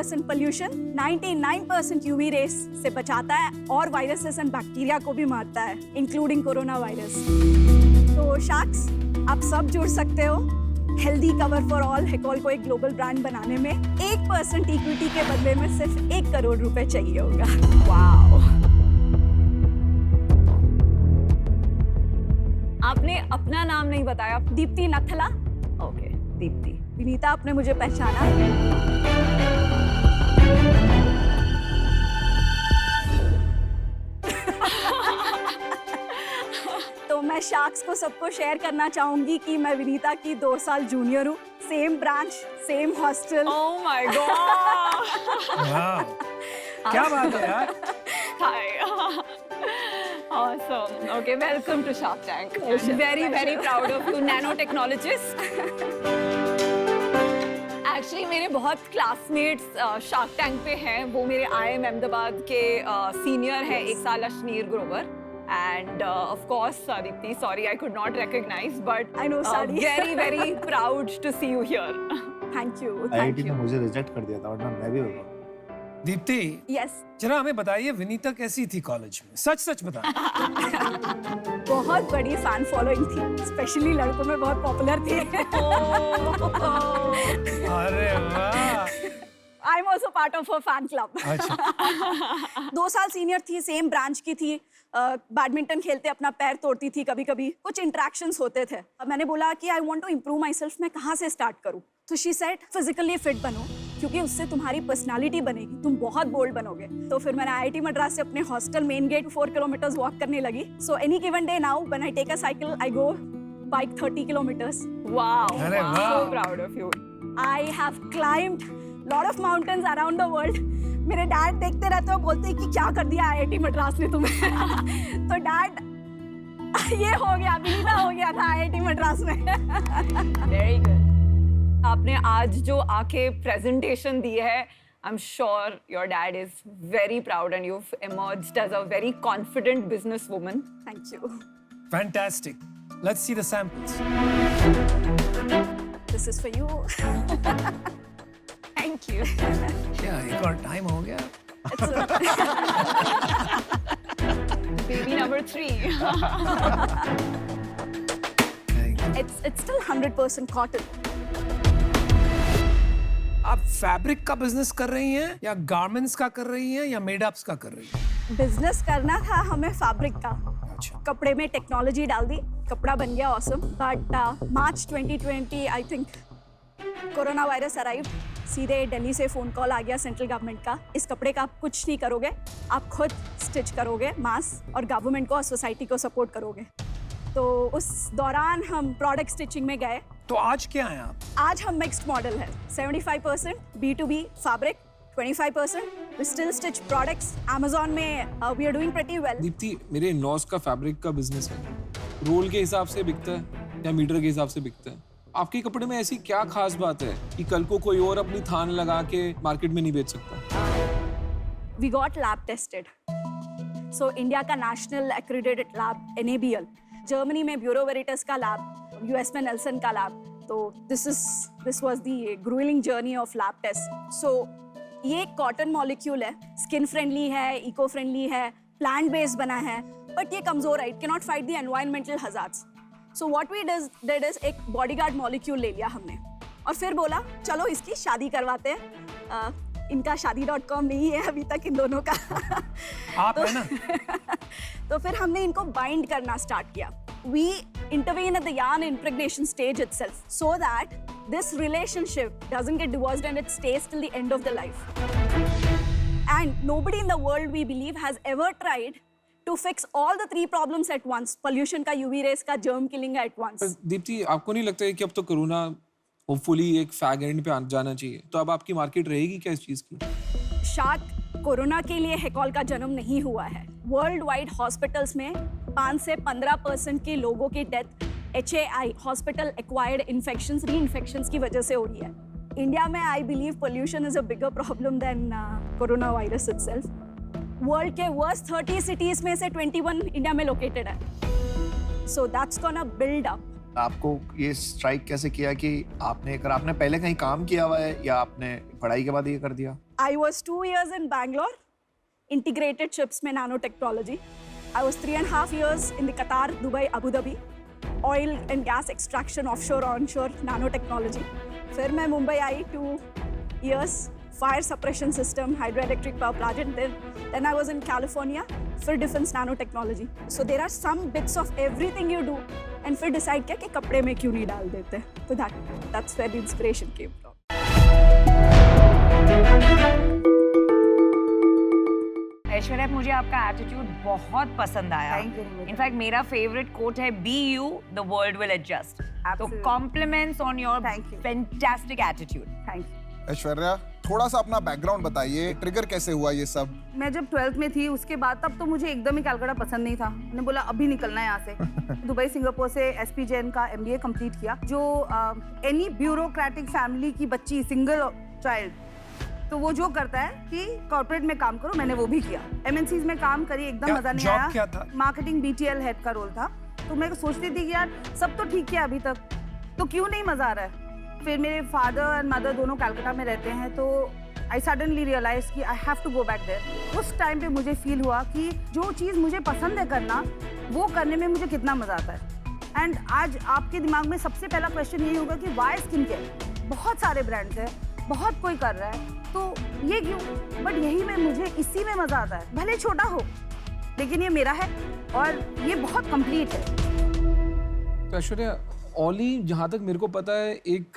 1% pollution 99% UV rays से बचाता है और वायरसेस एंड बैक्टीरिया को भी मारता है, इंक्लूडिंग कोरोना वायरस। तो शार्क्स, आप सब जुड़ सकते हो हेल्दी कवर फॉर ऑल हेकॉल को एक ग्लोबल ब्रांड बनाने में। 1% इक्विटी के बदले में सिर्फ 1 करोड़ रुपए चाहिए होगा। वाओ! आपने अपना नाम नहीं बताया। दीप्ति नथला। ओके, दीप्ति। विनीता, आपने मुझे पहचाना। तो मैं शार्क्स को सबको शेयर करना चाहूंगी कि मैं विनीता की 2 साल जूनियर हूँ। Same branch, same hostel. Oh my God! क्या बात है यार। Hi. Awesome. Okay, welcome to Shark Tank. Very, very proud of you, nanotechnologist. Actually, मेरे बहुत क्लासमेट्स शार्क टैंक पे हैं। वो मेरे IIM अहमदाबाद के सीनियर हैं, 1 साल Ashneer Grover. And of course, Dipti, sorry I could not recognize, but I know, sorry. very, very proud to see you here. Thank you. IIT ने मुझे रिजेक्ट कर दिया था, वरना मैं भी होगा। दीप्ति, यस, जरा हमें बताइए विनीता कैसी थी कॉलेज में? सच सच बता। बहुत बड़ी फैन फॉलोइंग थी, स्पेशली लड़कों में बहुत पॉपुलर थी। अरे वाह। I am also part of a fan club. अच्छा। 2 साल सीनियर थी, सेम ब्रांच की थी। बैडमिंटन खेलते अपना पैर तोड़ती थी कभी कभी, कुछ इंटरेक्शंस होते थे। मैंने बोला कि I want to improve myself, मैं कहाँ से स्टार्ट करूँ? तो शी सेड फिजिकली फिट बनो, क्योंकि उससे तुम्हारी पर्सनालिटी बनेगी, तुम बहुत बोल्ड बनोगे। तो फिर मैंने IIT मद्रास से अपने hostel main gate 4 kilometers walk करने लगी। So any given day now when I take a cycle I go bike 30 kilometers. Wow. अरे वाह। So proud of you. I have climbed lot of mountains around the world. मेरे dad देखते रहते हो, बोलते हैं कि क्या कर दिया IIT मद्रास ने तुम्हें। तो डैड, ये हो गया, विनीता हो गया था IIT मद्रास में। Very good. आपने आज जो आके प्रेजेंटेशन दी है, I'm sure your dad is very proud and you've emerged as a very confident businesswoman. Thank you. Fantastic. Let's see the samples. This is for you. Thank you. क्या एक और time हो गया? Baby number 3. It's still 100% cotton. आप fabric का business कर रही हैं या गारमेंट्स का कर रही हैं या मेडअप्स का कर रही हैं? बिजनेस करना था हमें फैब्रिक का। अच्छा। कपड़े में टेक्नोलॉजी डाल दी, कपड़ा बन गया awesome. But March 2020 I think corona virus arrive. सीधे दिल्ली से फ़ोन कॉल आ गया सेंट्रल गवर्नमेंट का, इस कपड़े का आप कुछ नहीं करोगे, आप खुद स्टिच करोगे मास, और गवर्नमेंट को और सोसाइटी को सपोर्ट करोगे। तो उस दौरान हम प्रोडक्ट स्टिचिंग में गए। तो आज क्या है आप? आज हम मिक्स्ड मॉडल है, 75% B2B fabric, 25% we still stitch products. Amazon में we are doing pretty well. Deepti, मेरे इन-लॉज का फैब्रिक का बिजनेस है। रोल के हिसाब से बिकता है या मीटर के हिसाब से बिकता है? आपके कपड़े में ऐसी क्या खास बात है कि कल को कोई और अपनी थान लगा के मार्केट में नहीं बेच सकता? We got lab tested. So India का national accredited lab NABL, Germany में ब्यूरो वेरिटस का लैब, US में नेल्सन का लैब। तो this was the grueling journey of lab test. So ये कॉटन मॉलिक्यूल है, स्किन फ्रेंडली है, इको फ्रेंडली है, प्लांट बेस्ड बना है, बट ये कमजोर है, it can not fight the environmental hazards. So what we did is एक बॉडीगार्ड मॉलिक्यूल ले लिया हमने और फिर बोला चलो इसकी शादी करवाते हैं। इनका शादी.com नहीं है अभी तक इन दोनों का। आप है ना? तो फिर हमने इनको बाइंड करना स्टार्ट किया। We intervene at the yarn impregnation stage itself so that this relationship doesn't get divorced and it stays till the end of the life. And nobody in the world, we believe, has ever tried to fix all the 3 problems at once. Pollution का, UV rays का, germ killing का at once. Deepti, आपको नहीं लगता है कि अब तो कोरोना होपफुली एक फैग एंड पे आ जाना चाहिए? तो अब आपकी मार्केट रहेगी क्या इस चीज की? शार्क, कोरोना के लिए हेकॉल का जन्म नहीं हुआ है। वर्ल्ड वाइड हॉस्पिटल्स में 5 से 15% के लोगों की death HAI, hospital acquired infections, re infections की वजह से हो रही है। इंडिया में I believe pollution is a bigger problem than corona virus itself. World के वर्स्ट 30 सिटीज में से 21 इंडिया में लोकेटेड है। So that's gonna build up. आपको ये स्ट्राइक कैसे किया कि आपने पहले कहीं काम किया हुआ है या आपने पढ़ाई के बाद ये कर दिया? I was 2 years in Bangalore, integrated chips में nanotechnology. I was 3.5 years in the Qatar, Dubai, Abu Dhabi, oil and gas extraction, offshore, onshore, nanotechnology. फिर मैं मुंबई आई 2 years, fire suppression system, hydroelectric power plant, and then I was in California for defense nanotechnology. So there are some bits of everything you do, and फिर decide किया कि कपड़े में क्यों नहीं डाल देते. So that's where the inspiration came from. Aishwarya, मुझे आपका एटीट्यूड बहुत पसंद आया। इनफैक्ट मेरा फेवरेट कोट है be you the world will adjust. तो compliments on your fantastic attitude. Thank you. Aishwarya, थोड़ा सा अपना बैकग्राउंड बताइए, ट्रिगर कैसे हुआ ये सब? मैं जब 12th में थी उसके बाद तब तो मुझे एकदम ही कलकत्ता पसंद नहीं था। मैंने बोला अभी निकलना है यहाँ से। दुबई सिंगापुर से एसपी जैन का MBA कंप्लीट किया। जो एनी ब्यूरोक्रेटिक फैमिली की बच्ची, सिंगल चाइल्ड, तो वो जो करता है कि कॉर्पोरेट में काम करो, मैंने वो भी किया। MNCs में काम करी, एकदम मजा नहीं आया। क्या था? मार्केटिंग BTL हेड का रोल था। तो मैं सोचती थी कि यार सब तो ठीक है अभी तक, तो क्यों नहीं मजा आ रहा है। फिर मेरे फादर एंड मदर दोनों कलकत्ता में रहते हैं, तो आई सडनली रियलाइज कि I have to go back there. उस टाइम पे मुझे फील हुआ कि जो चीज़ मुझे पसंद है करना, वो करने में मुझे कितना मजा आता है। एंड आज आपके दिमाग में सबसे पहला क्वेश्चन यही होगा कि वाई स्किन केयर? बहुत सारे ब्रांड्स हैं, बहुत कोई कर रहा है, तो ये क्यों? बट यही में मुझे इसी में मजा आता है, भले छोटा हो, लेकिन ये मेरा है और ये बहुत कंप्लीट है। तो ऐश्वर्या, ओली जहाँ तक मेरे को पता है एक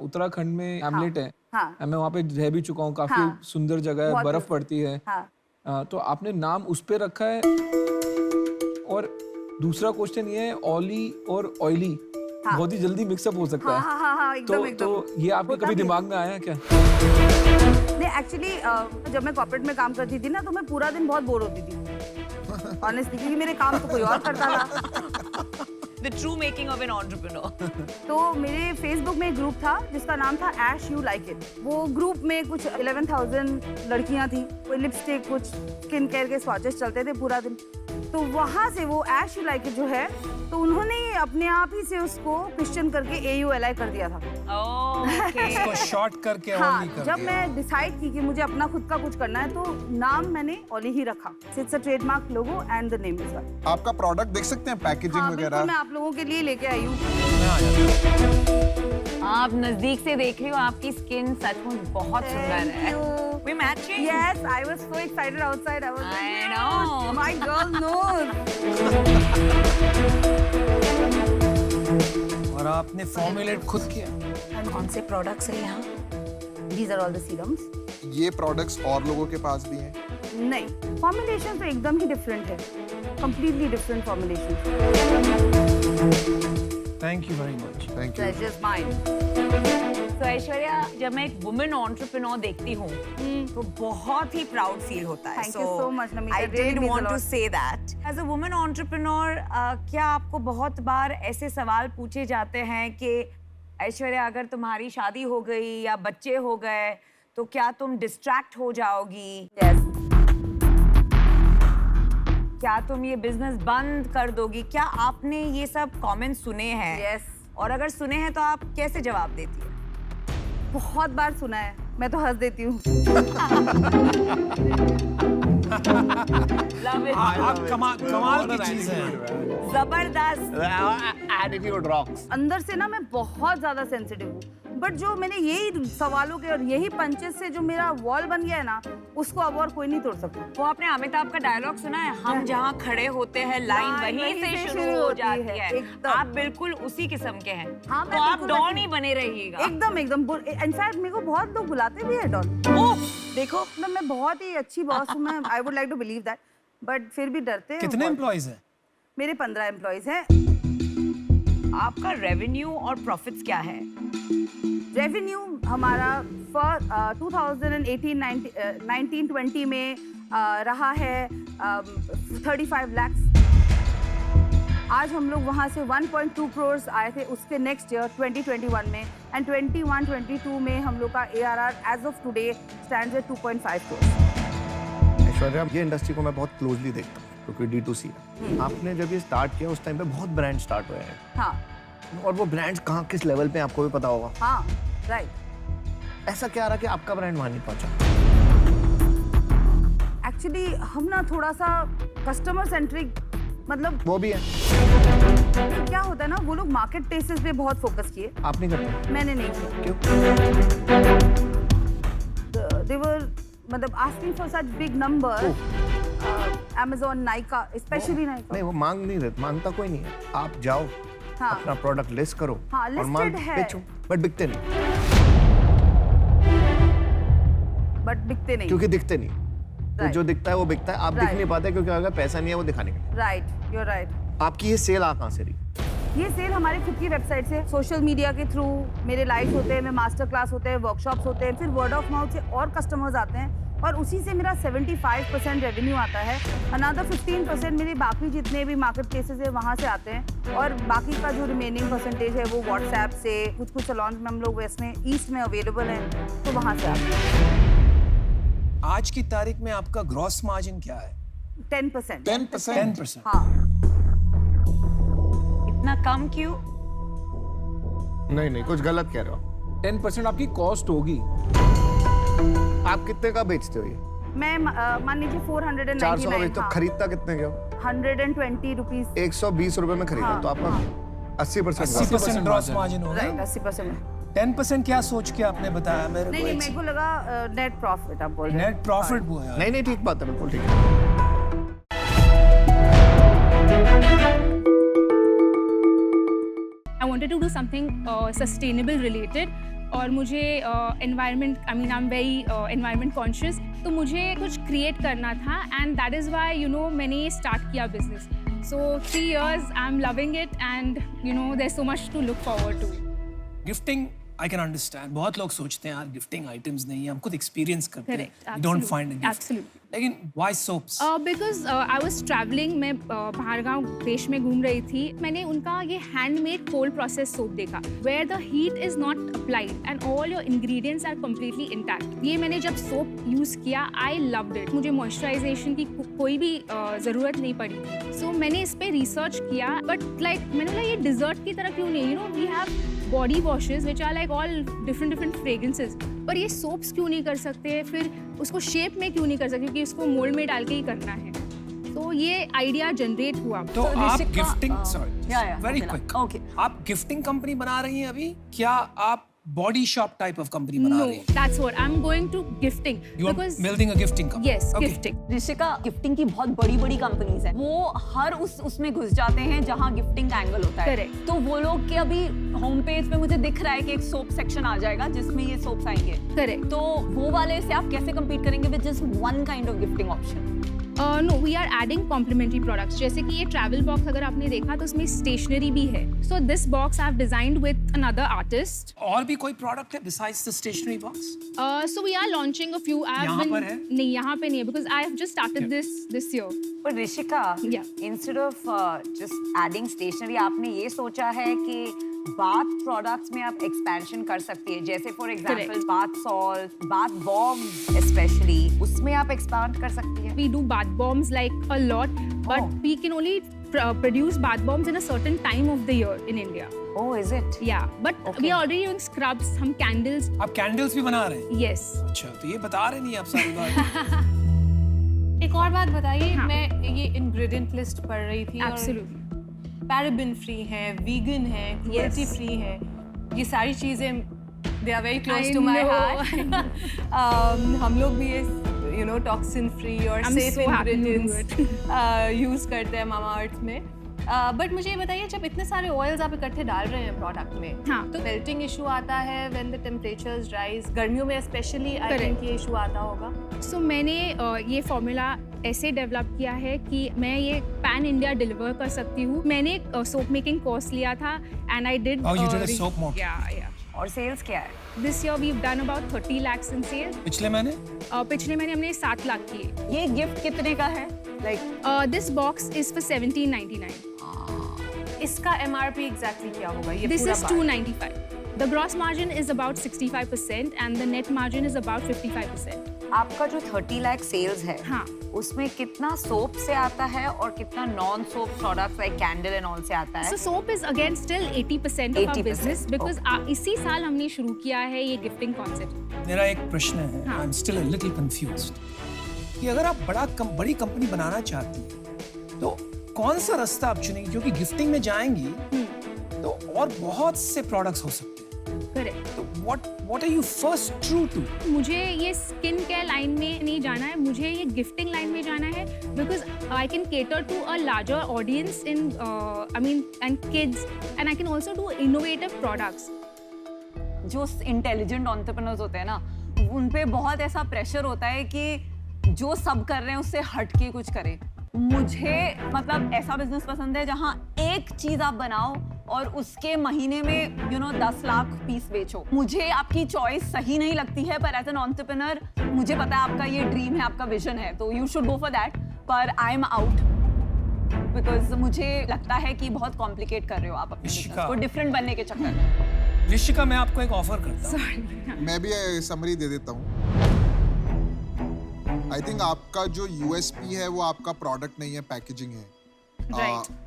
उत्तराखंड में हैमलेट है। हाँ। मैं वहाँ पे रह भी चुका हूँ, काफी हाँ। सुंदर जगह है, बहुत बर्फ पड़ती है। हाँ। तो आपने नाम उस पे रखा है। और दूसरा क्वेश्चन ये है, ओली और ऑयली बहुत ही जल्दी मिक्सअप हो सकता है। हाँ, एकदम। तो ये आपके होता कभी भी है। दिमाग में आया क्या? नहीं, एक्चुअली जब मैं कॉर्पोरेट में काम करती थी ना, तो मैं पूरा दिन बहुत बोर होती थी ऑनेस्टली, क्योंकि मेरे काम तो कोई और करता था। The true making of an entrepreneur. तो मेरे फेसबुक में एक ग्रुप था जिसका नाम था ऐश यू लाइक इट। वो ग्रुप में कुछ 11,000 लड़कियां थी, कोई लिपस्टिक, कुछ स्किन केयर के स्वॉचेस चलते थे पूरा दिन। तो वहाँ से वो ऐश यू लाइक इट जो है, तो उन्होंने अपने आप ही से उसको क्वेश्चन करके AULI कर दिया था। Okay. इसको शॉर्ट करके हाँ, ओली कर जब दिया। मैं डिसाइड की कि मुझे अपना खुद का कुछ करना है, तो नाम मैंने ओली ही रखा। It's a trademark logo and the name is that. आपका प्रोडक्ट देख सकते हैं, पैकेजिंग हाँ, वगैरह? बिल्कुल, मैं आप लोगों के लिए लेके आई हूँ। आप नजदीक से देख रही हो, आपकी स्किन सचमुच बहुत सुंदर है। We matching? Yes, I was so excited outside. I was like, I know. My girl knows. और आपने फॉर्मुलेट खुद किया। कौन से प्रोडक्ट्स हैं यहाँ? These are all the serums. ये प्रोडक्ट्स और लोगों के पास भी हैं? नहीं, फॉर्मुलेशन तो एकदम ही डिफरेंट है, completely different formulation. Thank you very much. Thank you. Pleasure's mine. तो ऐश्वर्या, जब मैं एक वुमेन एंटरप्रेन्योर देखती हूँ तो बहुत ही प्राउड फील होता है। Thank you so much, Namita. I It really did means a want to lot. say that. As a woman entrepreneur, क्या आपको बहुत बार ऐसे सवाल पूछे जाते हैं कि ऐश्वर्या, अगर तुम्हारी शादी हो गई या बच्चे हो गए तो क्या तुम डिस्ट्रैक्ट हो जाओगी? Yes. क्या तुम ये बिजनेस बंद कर दोगी? क्या आपने ये सब कमेंट्स सुने हैं? Yes. और अगर सुने हैं तो आप कैसे जवाब देती है? बहुत बार सुना है, मैं तो हंस देती हूँ। Love it. आप कमाल की चीज है। जबरदस्त। Attitude rocks. अंदर से ना मैं बहुत ज्यादा सेंसिटिव हूँ, बट जो मैंने यही सवालों के और यही पंचेस से जो मेरा वॉल बन गया है ना, उसको अब और कोई नहीं तोड़ सकता। वो आपने अमिताभ का डायलॉग सुना है, हम जहाँ खड़े होते हैं लाइन वहीं से शुरू हो जाती है। एकदम। आप बिल्कुल उसी किस्म के हैं। हाँ, मैं तो आप बिल्कुल डॉन वैसे- ही बने रहिएगा। एकदम इनफैक्ट मेरे को बहुत लोग बुलाते भी है डॉन। ओह, देखो मतलब मैं बहुत ही अच्छी बॉस हूँ, मैं I would like to believe that, but फिर भी डरते हैं। कितने एम्प्लॉइज हैं? मेरे 15 एम्प्लॉइज हैं। आपका रेवेन्यू और प्रॉफिट्स क्या है? रेवेन्यू हमारा फॉर 2018-19-20 में रहा है 35 lakhs। आज हम लोग वहाँ से 1.2 crores आए थे उसके नेक्स्ट ईयर 2021 में, एंड 21-22 में हम लोग का ARR age of today stands at 2.5 crores। Aishwarya, ये इंडस्ट्री को मैं बहुत क्लोजली देखता हूँ क्योंकि D2C है। आपने जब ये स्टार्ट किया उस टाइम पे बहुत ब्रांड स्टार्ट हुए हैं, हाँ और वो ब्रांड्स कहाँ किस लेवल पे आपको भी पता होगा। हाँ, राइट। ऐसा क्या रहा कि आपका ब्रांड वहाँ नहीं पहुँचा? एक्चुअली हम ना थोड़ा सा कस्टमर सेंट्रिक, मतलब वो भी है, क्या होता है ना, वो लोग मार्केट प्लेसेस पे बहुत फोकस किए, आप नहीं करते मैंने नहीं किया। क्यों? They were मतलब asking for such big number, Amazon, Nykaa, especially Nykaa। नहीं, वो मांग नहीं रहे, मांगता कोई नहीं है। आप जाओ, हाँ। अपना प्रोडक्ट लिस्ट करो, हाँ, और listed माल है। बेचो, बट बिकते नहीं, बट बिकते नहीं। क्योंकि दिखते नहीं। तो Right. जो दिखता है वो बिकता है, आप दिख Right. नहीं पाते क्योंकि अगर पैसा नहीं है वो दिखाने के लिए। Right, you right. आपकी ये सेल आ कहाँ से रही? ये सेल हमारी खुद की वेबसाइट से, सोशल मीडिया के थ्रू, मेरे लाइव होते हैं, मेरे मास्टर क्लास होते हैं, वर्कशॉप्स होते हैं, फिर वर्ड ऑफ माउथ से और कस्टमर्स आते हैं, और उसी से मेरा 75% रेवेन्यू आता है। अनदर 15% मेरे बाकी जितने भी मार्केट प्लेसेस है वहाँ से आते हैं, और बाकी का जो रिमेनिंग परसेंटेज है वो व्हाट्सएप से, कुछ कुछ सलॉन में हम लोग वेस्ट में, ईस्ट में अवेलेबल हैं, तो वहाँ से आते हैं। आज की तारीख में आपका ग्रॉस मार्जिन क्या है? 10%। 10%। हाँ, इतना कम क्यों? नहीं, कुछ गलत कह रहे हो। 10% आपकी कॉस्ट होगी। आप कितने का बेचते हो ये? मैं मान लीजिए 499, 400 का बेचते हो, हाँ, खरीदता कितने के हो? 120 रुपीज। 120 रुपए में खरीदा, हाँ, तो आपका हाँ। 80% 80% ग्रॉस मार्जिन होगा। राइट, 80%। 10% क्या सोच के आपने बताया मेरे नहीं, को? मेरे को लगा नेट प्रॉफिट आप बोल रहे हैं। नेट प्रॉफिट वो है। नहीं, ठीक बात है, बिल्कुल ठीक है। I wanted to do something sustainable related, और मुझे environment, I mean I'm very environment conscious, तो मुझे कुछ create करना था, and that is why मैंने ये start किया business. So 3 years I'm loving it, and there's so much to look forward to. Gifting I can understand, बहुत लोग सोचते हैं यार गिफ्टिंग आइटम्स नहीं है, हम खुद एक्सपीरियंस करते Correct, हैं, we don't absolutely, find a gift. absolutely. लेकिन why soaps? Because I was travelling, मैं बाहर गाँव देश में घूम रही थी, मैंने उनका ये हैंडमेड कोल्ड प्रोसेस सोप देखा, where the heat is not applied and all your ingredients are completely intact. ये मैंने जब सोप यूज़ किया, आई लव्ड इट। मुझे मॉइस्चराइजेशन की कोई भी ज़रूरत नहीं पड़ी थी। सो मैंने इस पर रिसर्च किया, बट लाइक मैंने बोला ये डिजर्ट की तरह क्यों नहीं, we have body washes which are like all different fragrances, पर ये सोप्स क्यों नहीं कर सकते, फिर उसको शेप में क्यों नहीं कर सकते, क्योंकि उसको मोल्ड में डाल के ही करना है। तो ये आइडिया जनरेट हुआ। तो आप gifting, sorry very okay, quick, okay. आप गिफ्टिंग कंपनी बना रही हैं अभी, क्या आप body shop type of company बना No, रही हैं? that's what I'm going to gifting. You are because building a gifting company? yes, Okay. gifting. Rishika, gifting की बहुत बड़ी बड़ी कंपनीज हैं, वो हर उसमें घुस जाते हैं जहाँ गिफ्टिंग एंगल होता है। Correct. तो वो लोग के अभी होम पेज पे मुझे दिख रहा है कि एक सोप सेक्शन आ जाएगा जिसमें ये सोप्स आएंगे। Correct. तो वो वाले से आप कैसे compete करेंगे with just one kind of gifting option? No, we are adding complementary products. जैसे कि ये travel box अगर आपने देखा तो उसमें stationery भी है. So this box I've designed with another artist. और भी कोई प्रोडक्ट है besides the stationery box? So we are launching a few. यहाँ पर है? नहीं, यहाँ पे नहीं है because I have just started this year. पर Rishika, Yeah. Instead of just adding stationery, आपने ये सोचा है कि बाथ प्रोडक्ट्स में आप एक्सपेंशन कर सकती है, जैसे for example Correct. Bath salt, bath bomb specially, उसमें आप एक्सपांड कर सकती है। We do bath bombs like a lot, but Oh. we can only produce bath bombs in a certain time of the year in India. Oh, is it? Yeah, but Okay. we are already doing scrubs, हम candles. आप candles भी बना रहे हैं? Yes. अच्छा, तो ये बता रहे नहीं आप सारी बात। एक और बात बताइए, हाँ. मैं ये इंग्रेडिएंट लिस्ट पढ़ रही थी, Absolutely. पैराबिन फ्री है, वीगन है, क्रुएल्टी Yes. फ्री है, ये सारी चीजें they are very close I to my know. Heart. हम लोग भी ये टॉक्सिन फ्री और I'm safe so happy to do ingredients use करते हैं मामा अर्थ में। बट मुझे ये बताइए, जब इतने सारे ऑयल्स आप इकट्ठे डाल रहे हैं प्रोडक्ट में, हाँ. तो मेल्टिंग इशू आता है व्हेन द टेम्परेचर्स राइज, गर्मियों में स्पेशली आई Correct. थिंक ये इशू आता होगा। सो मैंने ये फॉर्मूला ऐसे डेवलप किया है कि मैं ये पैन इंडिया डिलीवर कर सकती हूँ। मैंने सोप मेकिंग कोर्स लिया था and I did Oh, you did a soap mock. या और सेल्स क्या है? This year we have done about 30 lakhs in sales. पिछले महीने? पिछले महीने हमने 7 लाख किए। ये गिफ्ट कितने का है? Like this box is for 1799. इसका MRP एग्जैक्टली क्या होगा? ये This पूरा is 295. The gross margin is about 65% and the net margin is about 55%. आपका जो 30 लाख सेल्स है, हाँ. उसमें कितना सोप से आता है और कितना non soap products like candle and all से आता है? So soap is again still 80% of our 80%, business because इसी साल हमने शुरू किया है ये गिफ्टिंग कॉन्सेप्ट। मेरा एक प्रश्न है, हाँ. I am still a little confused. कि अगर आप बड़ी कंपनी बनाना चाहती हैं तो कौन सा रास्ता आप चुनेंगी, क्योंकि गिफ्टिंग में जाएंगी तो और बहुत से प्रोडक्ट्स हो सकते हैं। करेक्ट। तो what are you first true to? मुझे ये स्किन केयर लाइन में नहीं जाना है, मुझे ये गिफ्टिंग लाइन में जाना है, because I can cater to a larger audience in and kids, and I can also do innovative products. जो इंटेलिजेंट एंटरप्रेन्योर्स होते हैं ना, उन पे बहुत ऐसा प्रेशर होता है कि जो सब कर रहे हैं उससे हटके कुछ करें। मुझे मतलब ऐसा बिजनेस पसंद है जहाँ एक चीज आप बनाओ और उसके महीने में 10 लाख पीस बेचो। मुझे आपकी चॉइस सही नहीं लगती है, पर एज एन एंटरप्रेन्योर मुझे पता है आपका ये ड्रीम है, आपका विजन है, तो you should go for that. पर आई एम आउट बिकॉज मुझे लगता है कि बहुत कॉम्प्लिकेट कर रहे हो आप अपने business को डिफरेंट बनने के चक्कर में। ऋषिका, मैं आपको एक ऑफर करता हूँ। मैं भी समरी दे देता हूँ। आई थिंक आपका जो यूएसपी है वो आपका प्रोडक्ट नहीं है, पैकेजिंग है।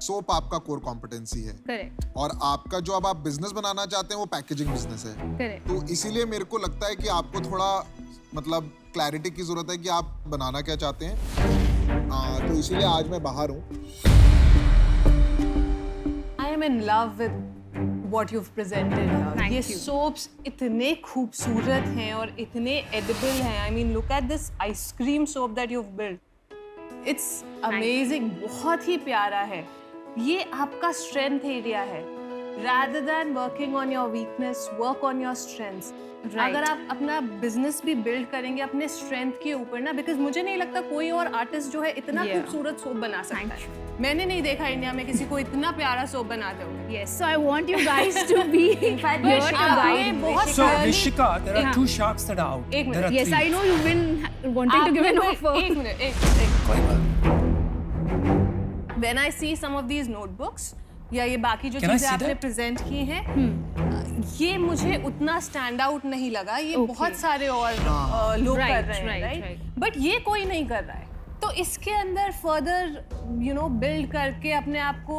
सोप आपका कोर कॉम्पिटेंसी है। करेक्ट। और आपका जो अब आप बिजनेस बनाना चाहते हैं वो पैकेजिंग बिजनेस है। करेक्ट। तो इसीलिए मेरे को लगता है कि आपको थोड़ा मतलब क्लैरिटी की जरूरत है कि आप बनाना क्या चाहते हैं। तो इसीलिए आज मैं बाहर हूँ। I am in love with what you've presented here. Thank ये you. soaps इतने खूबसूरत हैं और इतने edible हैं. I mean, look at this ice cream soap that you've built. It's amazing. बहुत ही प्यारा है. ये आपका strength area है. Rather than working on your weakness, work on your strengths. Right. अगर आप अपना बिजनेस भी बिल्ड करेंगे अपने स्ट्रेंथ के ऊपर ना, बिकॉज मुझे नहीं लगता कोई और आर्टिस्ट जो है इतना Yeah. खूबसूरत सोप बना सकता है। मैंने नहीं देखा इंडिया में किसी को इतना प्यारा सोप बनाते हुए। Yes, so I want you guys to be here to guide. बहुत So clearly- Rishika, there are Yeah. 2 sharks that are out. एक There are Yes, 3. I know you've been wanting to give an offer. एक minute, एक कोई बात नहीं। When I see some of these notebooks या ये बाकी जो Can I चीजें see आपने that? प्रेजेंट की हैं, ये मुझे उतना स्टैंड आउट नहीं लगा। ये Okay. बहुत सारे और लोग Right, कर रहे हैं, right, राइट? right. बट ये कोई नहीं कर रहा है। तो इसके अंदर फर्दर बिल्ड करके अपने आप को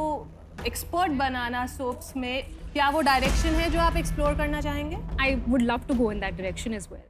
एक्सपर्ट बनाना सोप्स में, क्या वो डायरेक्शन है जो आप एक्सप्लोर करना चाहेंगे? I would love to go in that direction as well.